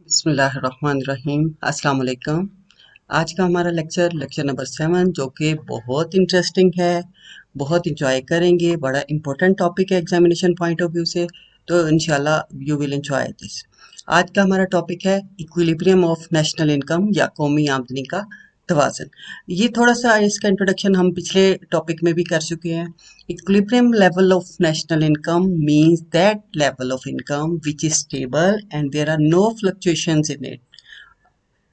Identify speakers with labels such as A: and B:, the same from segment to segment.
A: बिस्मिल्लाहिर्रहमानिर्रहीम। अस्सलाम वालेकुम। आज का हमारा लेक्चर नंबर 7 जो कि बहुत इंटरेस्टिंग है, बहुत इंजॉय करेंगे। बड़ा इंपॉर्टेंट टॉपिक है एग्जामिनेशन पॉइंट ऑफ व्यू से, तो इंशाल्लाह यू विल एंजॉय दिस। आज का हमारा टॉपिक है इक्विलिब्रियम ऑफ नेशनल इनकम या कौमी आमदनी का तवाज़ुन। ये थोड़ा सा इसका इंट्रोडक्शन हम पिछले टॉपिक में भी कर चुके हैं। Equilibrium level of national income means that level of income which is stable and there are no fluctuations in it.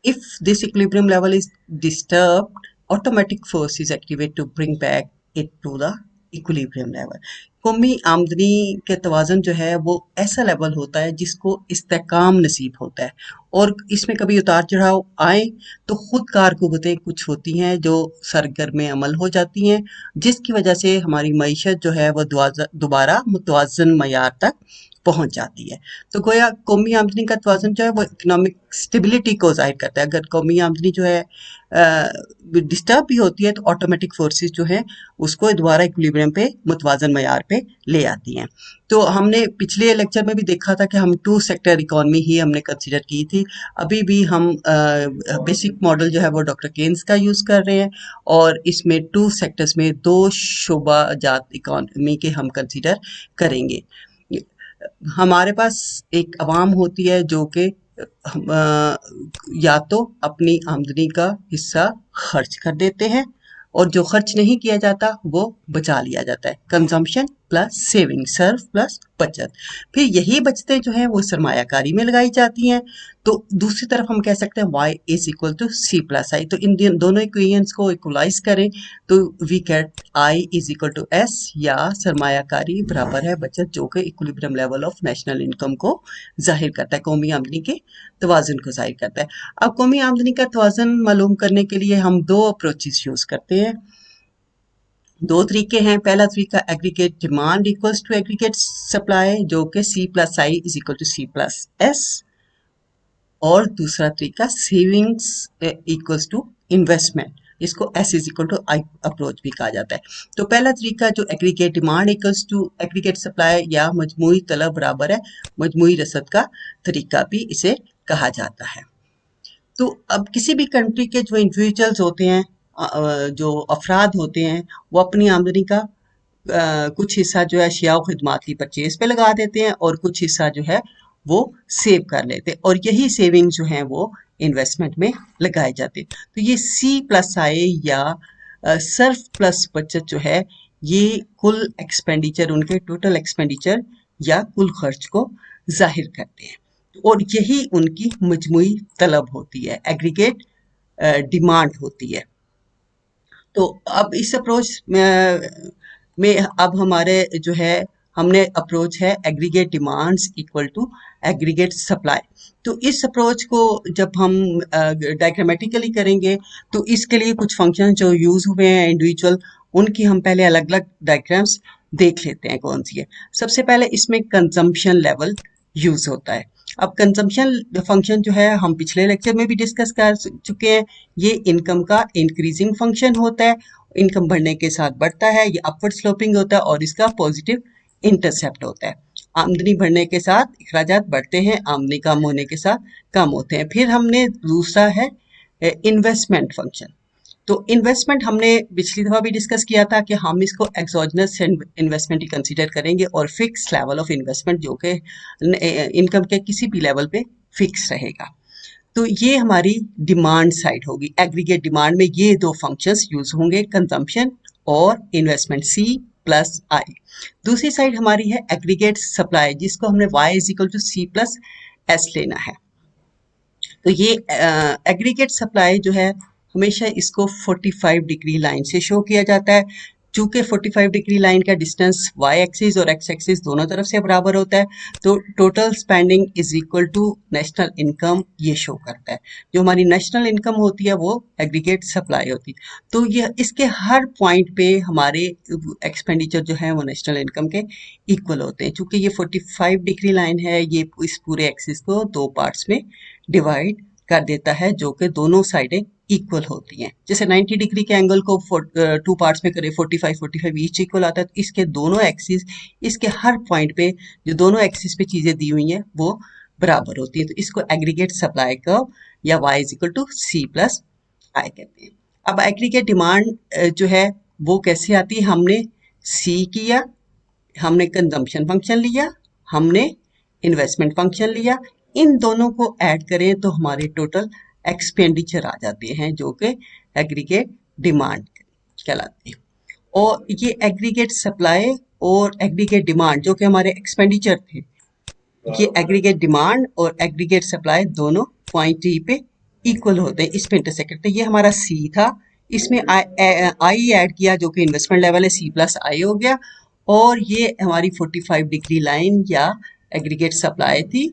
A: If this equilibrium level is disturbed, automatic force is activated to bring back it to the equilibrium level. कौमी आमदनी के तवाज़ुन जो है वो ऐसा level होता है जिसको इस्तेकाम नसीब होता है, और इसमें कभी उतार चढ़ाव आए तो खुद कारकुवतें कुछ होती हैं जो सरगर्म अमल हो जाती हैं, जिसकी वजह से हमारी मईशत जो है वो दोबारा मुतवाज़न मयार तक पहुंच जाती है। तो गोया कौमी आमदनी का तवाज़ुन जो है वो इकोनॉमिक स्टेबिलिटी को ज़ाहिर करता है। अगर कौमी आमदनी जो है डिस्टर्ब भी होती है तो ऑटोमेटिक फोर्सेस जो है उसको दोबारा इक्विलिब्रियम पे मुतवाज़न मयार पे ले आती हैं। तो हमने पिछले लेक्चर में भी देखा था कि हम टू सेक्टर इकोनॉमी ही हमने कंसिडर की थी। अभी भी हम बेसिक मॉडल जो है वो डॉक्टर केन्स का यूज़ कर रहे हैं, और इसमें टू सेक्टर्स में दो शोबा जात इकोनॉमी के हम कंसिडर करेंगे। हमारे पास एक अवाम होती है जो कि या तो अपनी आमदनी का हिस्सा खर्च कर देते हैं, और जो खर्च नहीं किया जाता वो बचा लिया जाता है। कंजम्पशन प्लस सेविंग, सर्व प्लस बचत। फिर यही बचतें जो हैं वो सरमायाकारी में लगाई जाती हैं। तो दूसरी तरफ हम कह सकते हैं y is equal to C plus I. तो इन दोनों इक्वेशंस को इक्वलाइज करें तो we get i is equal to s, या सरमायाकारी बराबर है बचत, जो कि equilibrium level of national income को जाहिर करता है, कौमी आमदनी के तवाज़ुन को जाहिर करता है। अब कौमी आमदनी का तवाज़ुन मालूम करने के लिए हम दो अप्रोचेस यूज़ करते हैं। दो तरीके हैं। पहला तरीका aggregate demand equals to aggregate supply, जो कि C plus I is equal to C plus S, और दूसरा तरीका सेविंग्स इक्वल्स टू इन्वेस्टमेंट, इसको S is equal to I approach भी कहा जाता है। तो पहला तरीका जो aggregate demand equals to aggregate supply या मजमूई तलब बराबर है मजमूई रसद का तरीका भी इसे कहा जाता है। तो अब किसी भी कंट्री के जो इंडिविजुअल्स होते हैं, जो अफराद होते हैं, वो अपनी आमदनी का कुछ हिस्सा जो है अशिया और खिदमात की परचेज पे लगा देते हैं, और कुछ हिस्सा जो है वो सेव कर लेते हैं, और यही सेविंग जो है वो इन्वेस्टमेंट में लगाए जाते हैं। तो ये सी प्लस आई या सर्फ प्लस बचत जो है, ये कुल एक्सपेंडिचर, उनके टोटल एक्सपेंडिचर या कुल खर्च को जाहिर करते हैं, और यही उनकी मजमूई तलब होती है, एग्रीगेट डिमांड होती है। तो अब इस अप्रोच में अब हमारे जो है हमने अप्रोच है aggregate demands equal to aggregate supply. तो इस अप्रोच को जब हम डायग्रामेटिकली करेंगे तो इसके लिए कुछ फंक्शन जो यूज़ हुए हैं इंडिविजुअल, उनकी हम पहले अलग अलग डायग्राम्स देख लेते हैं कौन सी है। सबसे पहले इसमें कंजम्पशन लेवल यूज़ होता है। अब कंजम्पशन फंक्शन जो है हम पिछले लेक्चर में भी डिस्कस कर चुके हैं। ये इनकम का इंक्रीजिंग फंक्शन होता है, इनकम बढ़ने के साथ बढ़ता है, ये अपवर्ड स्लोपिंग होता है, और इसका पॉजिटिव इंटरसेप्ट होता है। आमदनी बढ़ने के साथ अखराजात बढ़ते हैं, आमदनी कम होने के साथ कम होते हैं। फिर हमने दूसरा है इन्वेस्टमेंट फंक्शन। तो इन्वेस्टमेंट हमने पिछली दफ़ा भी डिस्कस किया था कि हम इसको एक्सोजनस इन्वेस्टमेंट ही कंसीडर करेंगे, और फिक्स लेवल ऑफ इन्वेस्टमेंट जो कि इनकम के किसी भी लेवल पे फिक्स रहेगा। तो ये हमारी डिमांड साइड होगी। एग्रीगेट डिमांड में ये दो फंक्शंस यूज होंगे, कंजम्पशन और इन्वेस्टमेंट, सी प्लस आई। दूसरी साइड हमारी है एग्रीगेट सप्लाई, जिसको हमने y is equal to C plus S लेना है। तो ये एग्रीगेट सप्लाई जो है हमेशा इसको 45 डिग्री लाइन से शो किया जाता है। चूंकि 45 डिग्री लाइन का डिस्टेंस y एक्सिस और x एक्सिस दोनों तरफ से बराबर होता है, तो total spending is equal to national income ये शो करता है। जो हमारी नेशनल इनकम होती है वो एग्रीगेट सप्लाई होती है। तो ये इसके हर पॉइंट पे हमारे एक्सपेंडिचर जो है वो नेशनल इनकम के इक्वल होते हैं। चूंकि ये 45 डिग्री लाइन है, ये इस पूरे एक्सिस को दो पार्ट्स में डिवाइड कर देता है, जो कि दोनों साइडें इक्वल होती हैं। जैसे 90 डिग्री के एंगल को टू पार्ट्स में करें, 45 ईच इक्वल आता है, तो इसके दोनों एक्सिस, इसके हर पॉइंट पे जो दोनों एक्सिस पे चीज़ें दी हुई हैं वो बराबर होती है। तो इसको एग्रीगेट सप्लाई कर्व या y is equal to C plus I कहते हैं। अब एग्रीगेट डिमांड जो है वो कैसे आती है, हमने सी किया, हमने कंजम्पशन फंक्शन लिया, हमने इन्वेस्टमेंट फंक्शन लिया, इन दोनों को ऐड करें तो हमारे टोटल एक्सपेंडिचर आ जाते हैं जो कि एग्रीगेट डिमांड कहलाते हैं। और ये एग्रीगेट सप्लाई और एग्रीगेट डिमांड जो कि हमारे एक्सपेंडिचर थे, ये एग्रीगेट डिमांड और एग्रीगेट सप्लाई दोनों पॉइंट ई पे इक्वल होते हैं, इस पे इंटरसेक्ट करते हैं। ये हमारा सी था, इसमें आई ऐड किया जो कि इन्वेस्टमेंट लेवल है, सी प्लस आई हो गया। और ये हमारी 45 डिग्री लाइन या एग्रीगेट सप्लाई थी।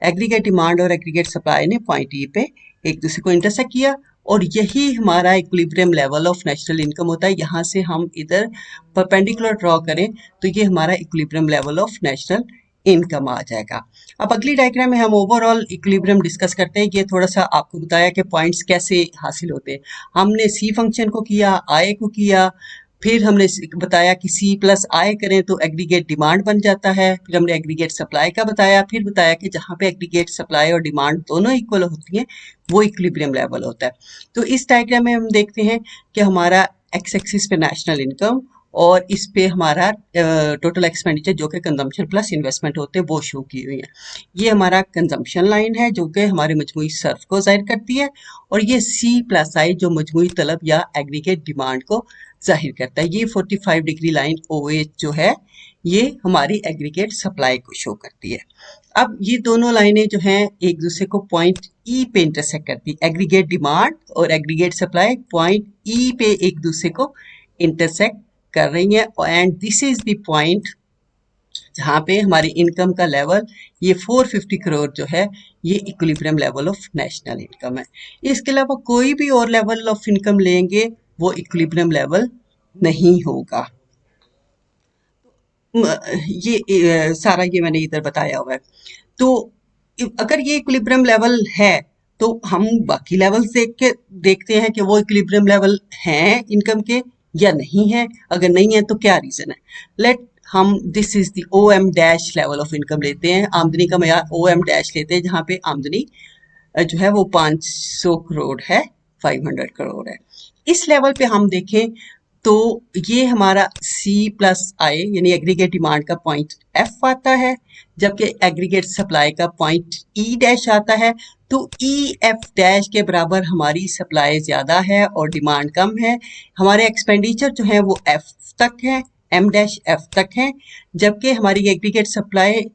A: एग्रीगेट डिमांड और एग्रीगेट सप्लाई ने पॉइंट ई पे एक दूसरे को इंटरसेक्ट किया और यही हमारा equilibrium level of national income होता है। यहाँ से हम इधर परपेंडिकुलर ड्रॉ करें तो ये हमारा equilibrium level of national income आ जाएगा। अब अगली डायग्राम में हम ओवरऑल इक्विलिब्रियम डिस्कस करते हैं। ये थोड़ा सा आपको बताया कि पॉइंट्स कैसे हासिल होते हैं। हमने सी फंक्शन को किया, आई को किया, फिर हमने बताया कि सी प्लस आई करें तो एग्रीगेट डिमांड बन जाता है, फिर हमने एग्रीगेट सप्लाई का बताया, फिर बताया कि जहाँ पे एग्रीगेट सप्लाई और डिमांड दोनों इक्वल होती हैं वो इक्विलिब्रियम लेवल होता है। तो इस डायग्राम में हम देखते हैं कि हमारा एक्स एक्सिस पे नेशनल इनकम और इस पे हमारा टोटल एक्सपेंडिचर जो कि कंजम्पशन प्लस इन्वेस्टमेंट होते हैं वो शो की हुई है। ये हमारा कंजम्पशन लाइन है जो कि हमारे मजमूई सर्फ को जाहिर करती है और ये सी प्लस आई जो मजमूई तलब या एग्रीगेट डिमांड को जाहिर करता है। ये 45 डिग्री लाइन OH जो है ये हमारी एग्रीगेट सप्लाई को शो करती है। अब ये दोनों लाइनें जो हैं एक दूसरे को पॉइंट ई पे इंटरसेक्ट करती है। एग्रीगेट डिमांड और एग्रीगेट सप्लाई पॉइंट ई पे एक दूसरे को इंटरसेक्ट कर रही है and this is the point जहाँ पे हमारी इनकम का लेवल ये 450 करोड़ जो है ये equilibrium level of national income है। इसके अलावा कोई भी और लेवल ऑफ इनकम लेंगे वो इक्विलिब्रियम लेवल नहीं होगा। ये सारा ये मैंने इधर बताया हुआ है। तो अगर ये इक्विलिब्रियम लेवल है तो हम बाकी लेवल्स देखते हैं कि वो इक्विलिब्रियम लेवल हैं इनकम के या नहीं है। अगर नहीं है तो क्या रीजन है। लेट हम this is the OM dash level of income लेते हैं, आमदनी का मयार OM डैश लेते हैं जहाँ पे आमदनी जो है वो 500 करोड़ है, 500 करोड़ है। इस लेवल पे हम देखें तो ये हमारा C प्लस आई यानी एग्रीगेट डिमांड का पॉइंट F आता है, जबकि एग्रीगेट सप्लाई का पॉइंट E डैश आता है। तो EF डैश के बराबर हमारी सप्लाई ज़्यादा है और डिमांड कम है। हमारे एक्सपेंडिचर जो है वो F तक है, M डैश F तक है, जबकि हमारी aggregate supply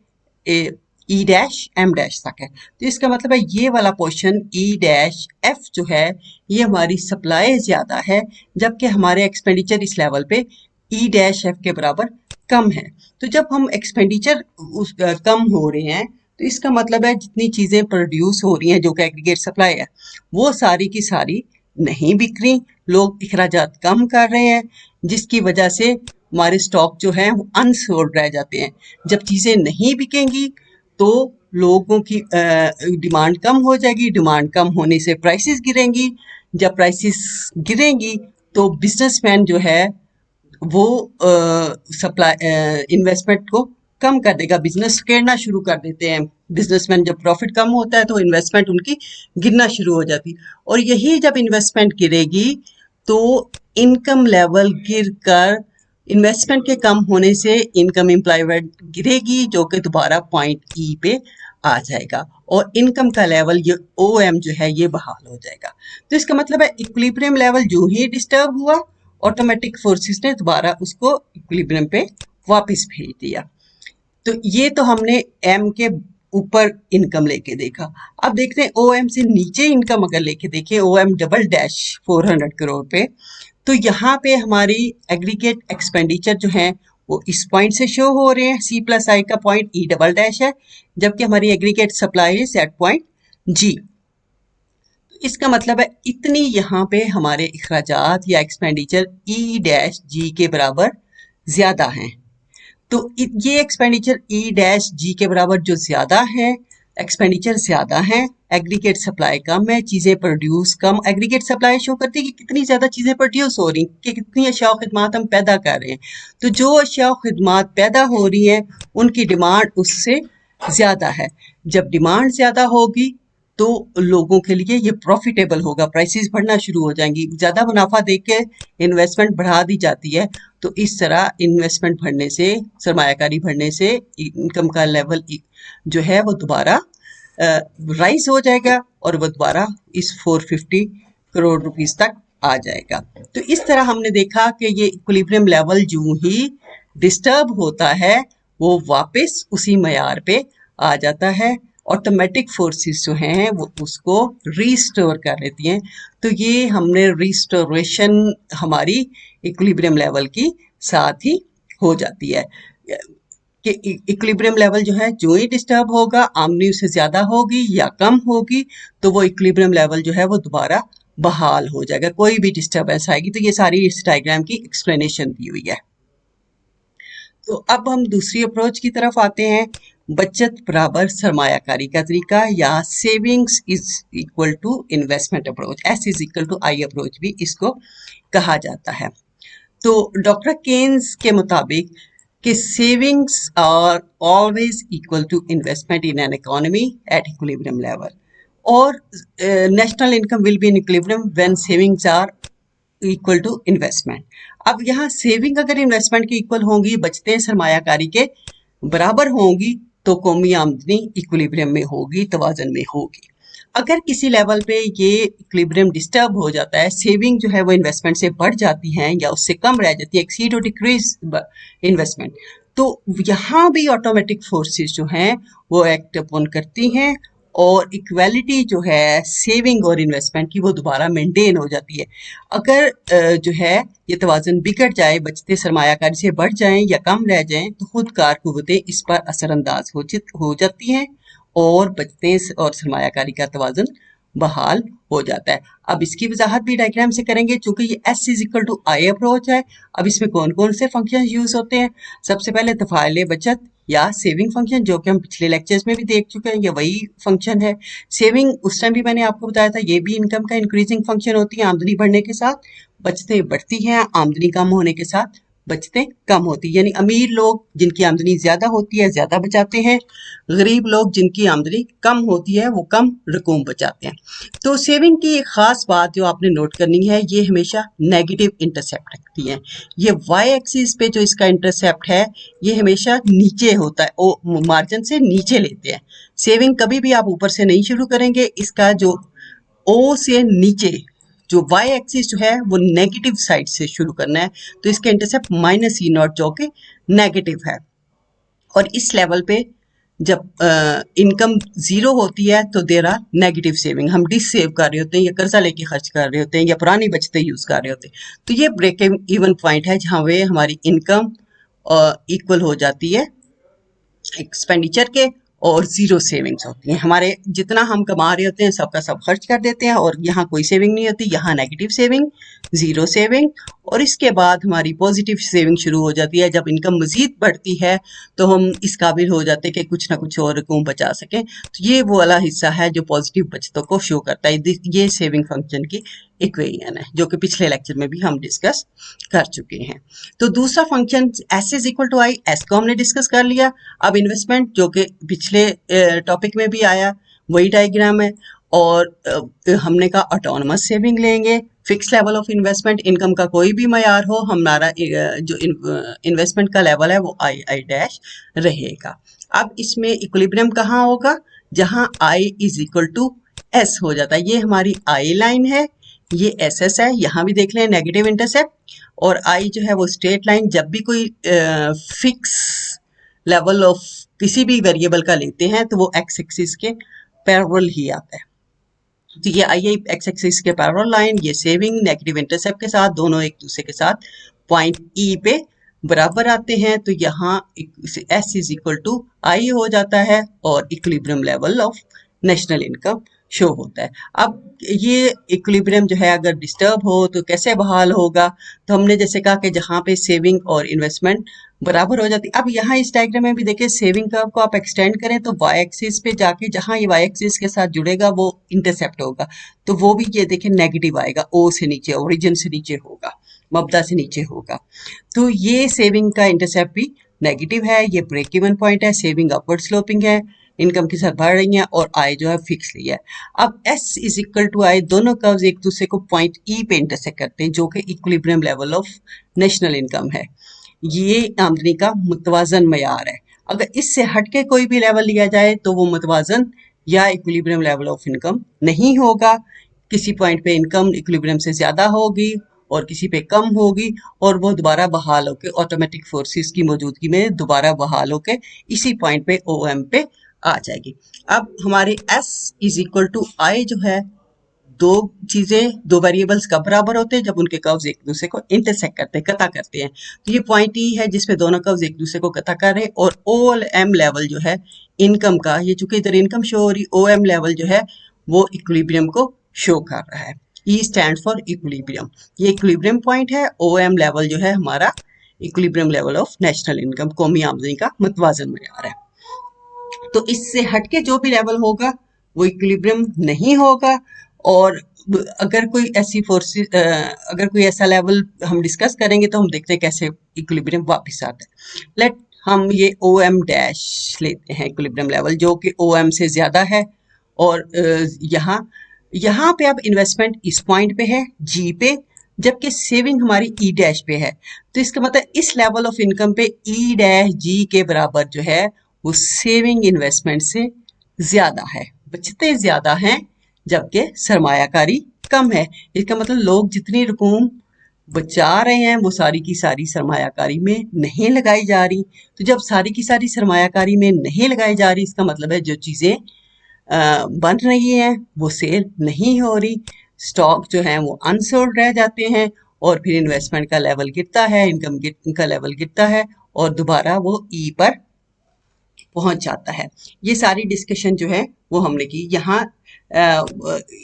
A: E dash M dash तक है। तो इसका मतलब है ये वाला पोर्शन E डैश F जो है ये हमारी सप्लाई ज़्यादा है, जबकि हमारे एक्सपेंडिचर इस लेवल पे E डैश F के बराबर कम है। तो जब हम एक्सपेंडिचर कम हो रहे हैं तो इसका मतलब है जितनी चीज़ें प्रोड्यूस हो रही हैं जो कि एग्रीगेट सप्लाई है वो सारी की सारी नहीं बिक रही, लोग अखराजात कम कर रहे हैं, जिसकी वजह से हमारे स्टॉक जो है वो अनसोल्ड रह जाते हैं। जब चीज़ें नहीं बिकेंगी तो लोगों की डिमांड कम हो जाएगी, डिमांड कम होने से प्राइसेस गिरेंगी, जब प्राइसेस गिरेंगी तो बिजनेसमैन जो है वो सप्लाई इन्वेस्टमेंट को कम कर देगा, बिजनेस गिरना शुरू कर देते हैं। बिजनेसमैन जब प्रॉफिट कम होता है तो इन्वेस्टमेंट उनकी गिरना शुरू हो जाती और यही जब इन्वेस्टमेंट गिरेगी तो इनकम लेवल गिर कर इन्वेस्टमेंट के कम होने से इनकम एम्प्लॉयमेंट गिरेगी जो कि दोबारा पॉइंट ई पे आ जाएगा और इनकम का लेवल ये OM जो है ये बहाल हो जाएगा। तो इसका मतलब है इक्विलिब्रियम लेवल जो ही डिस्टर्ब हुआ ऑटोमेटिक फोर्सेस ने दोबारा उसको इक्विलिब्रियम पे वापस भेज दिया। तो ये तो हमने M के ऊपर इनकम लेके देखा। अब देखते हैं OM से नीचे इनकम अगर लेके देखें OM डबल डैश 400 करोड़ पे, तो यहाँ पे हमारी एग्रीगेट एक्सपेंडिचर जो है वो इस पॉइंट से शो हो रहे हैं। C प्लस आई का पॉइंट E डबल डैश है, जबकि हमारी aggregate supply is at point G। इसका मतलब है इतनी यहाँ पे हमारे अखराजात या एक्सपेंडिचर E डैश G के बराबर ज़्यादा हैं। तो ये एक्सपेंडिचर E डैश G के बराबर जो ज़्यादा है, एक्सपेंडिचर ज़्यादा है, एग्रीगेट सप्लाई कम है, चीज़ें प्रोड्यूस कम। एग्रीगेट सप्लाई शो करती है कि कितनी ज़्यादा चीज़ें प्रोड्यूस हो रही हैं, कि कितनी अशिया और खिदमात हम पैदा कर रहे हैं। तो जो अशिया और खिदमात पैदा हो रही हैं उनकी डिमांड उससे ज्यादा है। जब डिमांड ज्यादा होगी तो लोगों के लिए ये प्रॉफिटेबल होगा, प्राइसेस बढ़ना शुरू हो जाएंगी, ज्यादा मुनाफा देके इन्वेस्टमेंट बढ़ा दी जाती है। तो इस तरह इन्वेस्टमेंट बढ़ने से, सरमायाकारी बढ़ने से इनकम का लेवल जो है वो दोबारा राइज हो जाएगा और वो दोबारा इस 450 करोड़ रुपीस तक आ जाएगा। तो इस तरह हमने देखा कि ये इक्विलिब्रियम लेवल जो ही डिस्टर्ब होता है वो वापस उसी मयार पे आ जाता है। ऑटोमेटिक फोर्सेस जो हैं वो उसको रीस्टोर कर लेती हैं। तो ये हमने रिस्टोरेशन हमारी इक्विलिब्रियम लेवल की साथ ही हो जाती है कि इक्विलिब्रियम लेवल जो है जो ही डिस्टर्ब होगा, आमदनी उससे ज्यादा होगी या कम होगी, तो वो इक्विलिब्रियम लेवल जो है वो दोबारा बहाल हो जाएगा, कोई भी डिस्टर्बेंस आएगी। तो ये सारी इस डायग्राम की एक्सप्लेनेशन दी हुई है। तो अब हम दूसरी अप्रोच की तरफ आते हैं, बचत बराबर सरमायाकारी का तरीका या savings is equal to investment approach, S is equal to I approach भी इसको कहा जाता है। तो डॉक्टर केन्स के मुताबिक कि savings are always equal to investment in an economy at equilibrium level, और national income will be in equilibrium when savings are equal to investment. अब यहाँ सेविंग अगर इन्वेस्टमेंट की इक्वल होंगी, बचते सरमायाकारी के बराबर होंगी, तो कौमी आमदनी इक्विलिब्रियम में होगी, तवाजन में होगी। अगर किसी लेवल पे ये इक्विलिब्रियम डिस्टर्ब हो जाता है, सेविंग जो है वो इन्वेस्टमेंट से बढ़ जाती है या उससे कम रह जाती है, एक्सीड और डिक्रीज इन्वेस्टमेंट, तो यहाँ भी ऑटोमेटिक फोर्सेस जो हैं वो एक्ट अपॉन करती हैं और इक्वालिटी जो है सेविंग और इन्वेस्टमेंट की वो दोबारा मेंटेन हो जाती है। अगर जो है ये तवाज़ुन बिगड़ जाए, बचते सरमायाकारी से बढ़ जाएं या कम रह जाएं, तो खुद कार कुव्वतें इस पर असरअंदाज हो जाती हैं और बचते और सरमायाकारी का तवाज़ुन बहाल हो जाता है। अब इसकी वजाहत भी डायग्राम से करेंगे, चूंकि ये S is equal to I approach है। अब इसमें कौन कौन से फंक्शन यूज होते हैं? सबसे पहले तफाइल बचत या सेविंग फंक्शन, जो कि हम पिछले लेक्चर्स में भी देख चुके हैं, ये वही फंक्शन है। सेविंग उस टाइम भी मैंने आपको बताया था, ये भी इनकम का इंक्रीजिंग फंक्शन होती है। आमदनी बढ़ने के साथ बचतें बढ़ती हैं, आमदनी कम होने के साथ बचतें कम होती है। यानी अमीर लोग जिनकी आमदनी ज्यादा होती है ज्यादा बचाते हैं, गरीब लोग जिनकी आमदनी कम होती है वो कम रकूम बचाते हैं। तो सेविंग की एक खास बात जो आपने नोट करनी है, ये हमेशा नेगेटिव इंटरसेप्ट रखती है। ये वाई एक्सिस पे जो इसका इंटरसेप्ट है ये हमेशा नीचे होता है, ओ मार्जिन से नीचे लेते हैं। सेविंग कभी भी आप ऊपर से नहीं शुरू करेंगे, इसका जो ओ से नीचे जो वाई एक्सिस जो है वो नेगेटिव साइड से शुरू करना है। तो इसका इंटरसेप्ट माइनस ई नॉट जो कि नेगेटिव है। और इस लेवल पे जब इनकम जीरो होती है तो देर आर नेगेटिव सेविंग, हम डिस सेव कर रहे होते हैं या कर्जा लेके खर्च कर रहे होते हैं या पुरानी बचतें यूज कर रहे होते हैं। तो ये ब्रेक इवन पॉइंट है जहाँ वे हमारी इनकम इक्वल हो जाती है एक्सपेंडिचर के और जीरो सेविंग्स होती हैं। हमारे जितना हम कमा रहे होते हैं सबका सब खर्च कर देते हैं और यहाँ कोई सेविंग नहीं होती, यहाँ नेगेटिव सेविंग, जीरो सेविंग। और इसके बाद हमारी पॉजिटिव सेविंग शुरू हो जाती है। जब इनकम मजीद बढ़ती है तो हम इस काबिल हो जाते हैं कि कुछ ना कुछ और रकूम बचा सकें। तो ये वो वाला हिस्सा है जो पॉजिटिव बचतों को शो करता है। ये सेविंग फंक्शन की इक्वेशन है जो कि पिछले लेक्चर में भी हम डिस्कस कर चुके हैं। तो दूसरा function S is equal to I, S को हमने डिस्कस कर लिया। अब इन्वेस्टमेंट जो कि पिछले टॉपिक में भी आया वही डायग्राम है। और हमने कहा ऑटोनमस सेविंग लेंगे, fix level of investment, income का कोई भी मयार हो, हमारा जो इन्वेस्टमेंट का लेवल है वो आई आई डैश रहेगा। अब इसमें इक्विलिब्रियम कहाँ होगा? जहाँ आई इज इक्वल टू एस हो जाता है। ये हमारी आई लाइन है, ये एस एस है, यहाँ भी देख लें नेगेटिव इंटरसेप्ट। और आई जो है वो स्ट्रेट लाइन। जब भी कोई फिक्स लेवल ऑफ किसी भी वेरिएबल का लेते हैं तो वो एक्स एक्सिस के पैरेलल ही आता है। तो ये आई आई एक्स एक्सिस के पैरेलल लाइन, ये सेविंग नेगेटिव इंटरसेप्ट के साथ दोनों एक दूसरे के साथ पॉइंट ई पे बराबर आते हैं। तो यहाँ एस इज इक्वल टू आई हो जाता है और equilibrium level of national income show होता है। अब ये इक्विलिब्रियम जो है अगर डिस्टर्ब हो तो कैसे बहाल होगा? तो हमने जैसे कहा कि जहाँ पे सेविंग और इन्वेस्टमेंट बराबर हो जाती है। अब यहाँ इस डायग्राम में भी देखिए, सेविंग कर्व को आप एक्सटेंड करें तो वाई एक्सिस पे जाके जहाँ ये वाई एक्सिस के साथ जुड़ेगा वो इंटरसेप्ट होगा, तो वो भी ये देखिए नेगेटिव आएगा, ओ से नीचे, ओरिजिन से नीचे होगा, मबदा से नीचे होगा। तो ये सेविंग का इंटरसेप्ट भी नेगेटिव है, ये ब्रेक इवन पॉइंट है, सेविंग अपवर्ड स्लोपिंग है, इनकम के साथ बढ़ रही है और आय जो है फिक्स ली है। अब S इज इक्वल टू आई, दोनों कर्व्स एक दूसरे को पॉइंट E पे इंटरसेक्ट करते हैं जो कि equilibrium level of national income है। ये आमदनी का मुतवाजन मयार है। अगर इससे हटके कोई भी लेवल लिया जाए तो वो मुतवाजन या इक्विलिब्रियम लेवल ऑफ इनकम नहीं होगा। किसी पॉइंट पे इनकम इक्विलिब्रियम से ज्यादा होगी और किसी पे कम होगी और वो दोबारा बहाल होके ऑटोमेटिक फोर्सेस की मौजूदगी में दोबारा बहाल होके इसी पॉइंट पे OM पे आ जाएगी। अब हमारे S इज इक्वल टू आई जो है, दो चीजें, दो वेरिएबल्स कब बराबर होते हैं? जब उनके कर्व्स एक दूसरे को इंटरसेक्ट करते हैं, कता करते हैं। तो ये पॉइंट E है जिसपे दोनों कर्व्स एक दूसरे को कता कर रहे हैं और OM लेवल जो है इनकम का, ये चूंकि इधर इनकम शो हो रही, OM लेवल जो है वो इक्विलिब्रियम को शो कर रहा है। E स्टैंड फॉर इक्विलिब्रियम, ये इक्विलिब्रियम पॉइंट है। OM लेवल जो है हमारा equilibrium level of national income, कौमी आमदनी का मुतवाजन मयार है। तो इससे हटके जो भी लेवल होगा वो इक्विलिब्रियम नहीं होगा। और अगर कोई ऐसी फोर्सेस, अगर कोई ऐसा लेवल हम डिस्कस करेंगे तो हम देखते हैं कैसे इक्विलिब्रियम वापस आता है। लेट हम ये OM डैश लेते हैं इक्विलिब्रियम लेवल जो कि OM से ज्यादा है और यहाँ यहाँ पे अब इन्वेस्टमेंट इस पॉइंट पे है G पे, जबकि सेविंग हमारी E डैश पे है। तो इसका मतलब इस लेवल ऑफ इनकम पे E डैश G के बराबर जो है वो सेविंग इन्वेस्टमेंट से ज्यादा है, बचतें ज्यादा हैं जबकि सरमायाकारी कम है। इसका मतलब लोग जितनी रकूम बचा रहे हैं वो सारी की सारी सरमायाकारी में नहीं लगाई जा रही। तो जब सारी की सारी सरमायाकारी में नहीं लगाई जा रही, इसका मतलब है जो चीजें बन रही हैं वो सेल नहीं हो रही, स्टॉक जो है वो अनसोल्ड रह जाते हैं और फिर इन्वेस्टमेंट का लेवल गिरता है, इनकम का लेवल गिरता है और दोबारा वो E पर पहुंच जाता है। ये सारी डिस्कशन जो है वो हमने की। यहाँ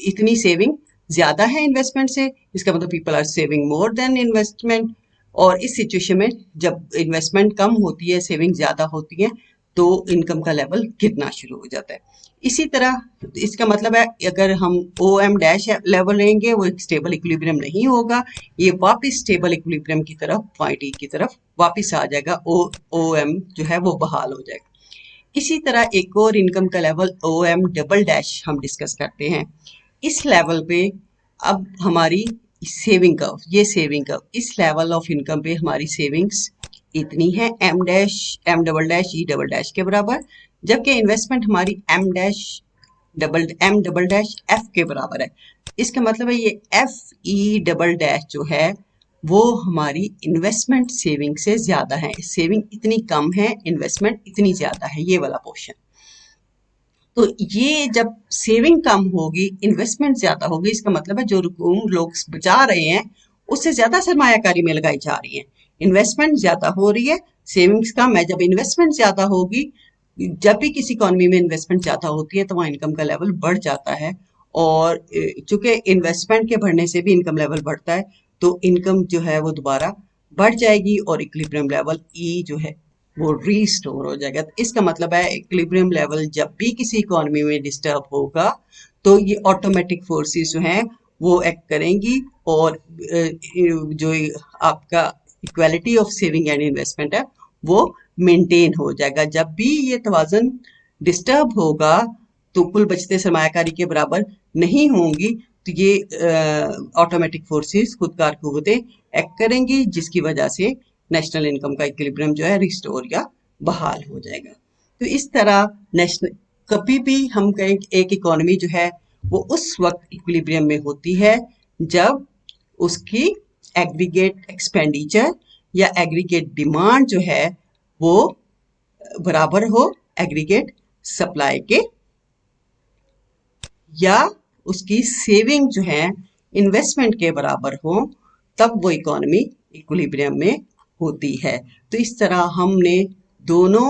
A: इतनी सेविंग ज्यादा है इन्वेस्टमेंट से, इसका मतलब people are saving more than investment. और इस सिचुएशन में जब इन्वेस्टमेंट कम होती है, सेविंग ज्यादा होती है, तो इनकम का लेवल गिरना शुरू हो जाता है। इसी तरह इसका मतलब है अगर हम OM डैश लेवल लेंगे वो एक स्टेबल इक्विलिब्रियम नहीं होगा, ये वापस स्टेबल इक्विलिब्रियम की तरफ, पॉइंट E की तरफ वापस आ जाएगा, OM जो है वो बहाल हो जाएगा। इसी तरह एक और इनकम का लेवल OM डबल डैश हम डिस्कस करते हैं। इस लेवल पे अब हमारी सेविंग कर्व, ये सेविंग कर्व, इस लेवल ऑफ इनकम पे हमारी सेविंग्स इतनी है M dash, M double dash, E double dash के बराबर, जबकि इन्वेस्टमेंट हमारी M डबल डैश F के बराबर है। इसका मतलब है ये FE डबल डैश जो है वो हमारी इन्वेस्टमेंट सेविंग से ज्यादा है। सेविंग इतनी कम है, इन्वेस्टमेंट इतनी ज्यादा है, ये वाला पोर्शन। तो ये जब सेविंग कम होगी, इन्वेस्टमेंट ज्यादा होगी, इसका मतलब है जो रकूम लोग बचा रहे हैं उससे ज्यादा सरमायाकारी में लगाई जा रही है। इन्वेस्टमेंट ज्यादा हो रही है, सेविंग्स कम है। जब इन्वेस्टमेंट ज्यादा होगी, जब भी किसी इकोनॉमी में इन्वेस्टमेंट ज्यादा होती है तो वहाँ इनकम का लेवल बढ़ जाता है। और चूंकि इन्वेस्टमेंट के बढ़ने से भी इनकम लेवल बढ़ता है तो इनकम जो है वो दोबारा बढ़ जाएगी और इक्विलिब्रियम लेवल E जो है वो रीस्टोर हो जाएगा। तो इसका मतलब है इक्विलिब्रियम लेवल जब भी किसी इकोनॉमी में डिस्टर्ब होगा तो ये ऑटोमेटिक फोर्सेस जो हैं वो एक्ट करेंगी और जो आपका equality of saving and investment है वो मेंटेन हो जाएगा। जब भी ये तवाज़ुन डिस्टर्ब होगा तो कुल बचते सरमायाकारी के बराबर नहीं होंगी, तो ये ऑटोमेटिक फोर्सेस, खुदकार कुव्वतें एक्ट करेंगी जिसकी वजह से नेशनल इनकम का इक्विलिब्रियम जो है रिस्टोर या बहाल हो जाएगा। तो इस तरह नेशनल, कभी भी हम कहें एक इकोनॉमी जो है वो उस वक्त इक्विलिब्रियम में होती है जब उसकी एग्रीगेट एक्सपेंडिचर या एग्रीगेट डिमांड जो है वो बराबर हो एग्रीगेट सप्लाई के, या उसकी सेविंग जो है इन्वेस्टमेंट के बराबर हो, तब वो इकोनॉमी इक्विलिब्रियम में होती है। तो इस तरह हमने दोनों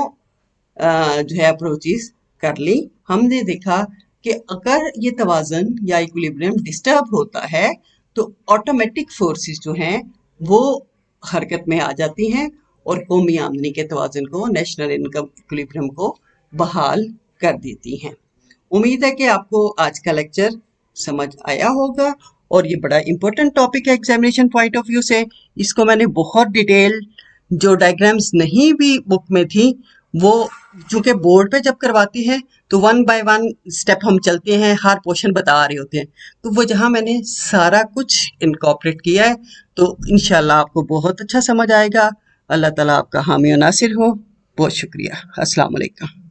A: जो है अप्रोचेस कर ली। हमने देखा कि अगर ये तवाज़ुन या इक्विलिब्रियम डिस्टर्ब होता है तो ऑटोमेटिक फोर्सेस जो हैं वो हरकत में आ जाती हैं और कौमी आमदनी के तवाज़ुन को, नेशनल इनकम इक्विलिब्रियम को बहाल कर देती हैं। उम्मीद है कि आपको आज का लेक्चर समझ आया होगा और ये बड़ा इंपॉर्टेंट टॉपिक है एग्जामिनेशन पॉइंट ऑफ व्यू से। इसको मैंने बहुत डिटेल जो डायग्राम्स नहीं भी बुक में थी वो चूंकि बोर्ड पे जब करवाती है तो वन बाय वन स्टेप हम चलते हैं, हर पोर्शन बता रहे होते हैं, तो वो जहाँ मैंने सारा कुछ इनकॉर्पोरेट किया है तो इंशाल्लाह आपको बहुत अच्छा समझ आएगा। अल्लाह ताला आपका हामी और नासिर हो। बहुत शुक्रिया। अस्सलाम वालेकुम।